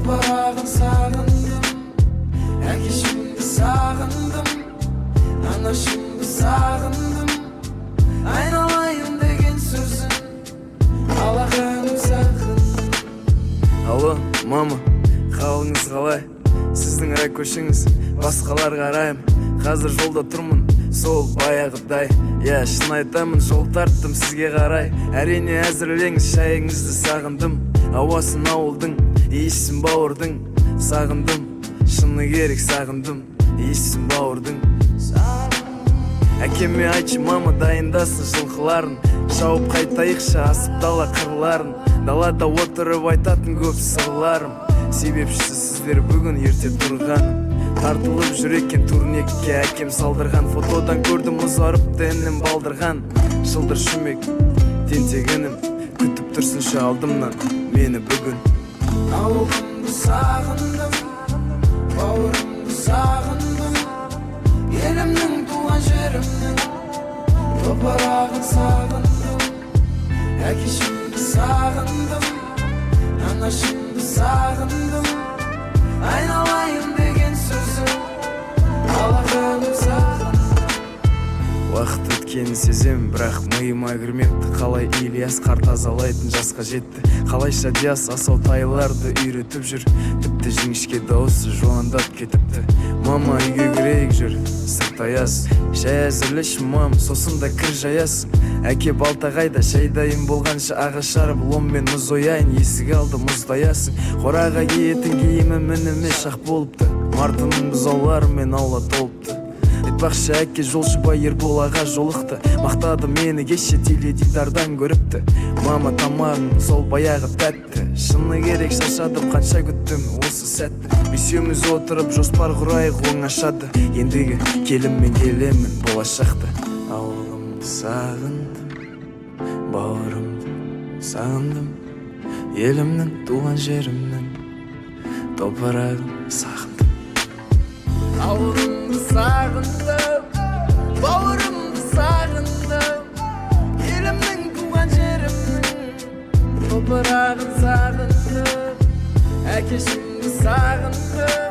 Toprağın sağındım, әкешімді сағындым, анашымды сағындым, айналайын деген сөзін алақаным сағындым. Алло, мама, қалыңыз қалай? Сіздің ракөшіңіз басқалар қарайым. Қазір жолда тұрмын, сол баяғыдай. Я шын айтамын, жол тарттым сізге қарай. Әрине әзірлеңіз, шайыңызды сағындым. Ауасын ауылдың, иісін бауырдың. Сағындым, шыны керек сағындым, иісін бауырдың. Әкеме айтшы, мама дайындасын жылқыларын. Шауып қайтайықшы асып дала қырларын. Далада отырып айтатын көп сырларым. Себепшісі сіздер бүгін ерте тұрғаным. Тартылып жүреккен турнекке әкем салдырған. Фотодан көрдім ұзарыпты інім балдырған. Жылдыр шүмек тентегінім, күтіп тұрсыншы алдымнан мені бүгін. Ауылымды сағындым, бауырымды сағындым, елімнің туған жерімнің топырағын сағындым, әкешімді сағындым, анашымды сағындым, айналайын деген сөзін алақаным сағындым. Уақыт өткенін сезем, бірақ миыма кірмепті. Қалай Ильяс қар тазалайтын жасқа жетті. Қалайша Диас асау тайларды үйретіп жүр. Тіпті жіңішке дауысы жуандап кетіпті. Мама, үйге кірейік жүр, сырттай ас. Шай әзірлеші мам, сосын да кір жаясың. Әке балтағайда шай дайын болғанша ағаш жарып ломмен мұз ояйын. Есік алды мұздаясың. Қораға киетін киімі мініме шақ болыпты. Мартынның бұзауларымен аула толыпты. Айтпақшы әке жолшыбай Ербол аға жолықты. Мақтады мені кеше теледидардан көріпті. Мама тамағың сол баяғы тәтті. Шыны керек шашадым, қанша күттім осы сәтті. Бесеуміз отырып жоспар құрайық оңашады. Ендігі келіммен келемін болашақты. Ауылымды сағындым, бауырымды сағындым, елімнің туған жерімнің топырағын сағындым. Ауылымды сағындым, бауырымды сағындым, елімнің туған жерімнің топырағын сағындым, әкешімді сағындым,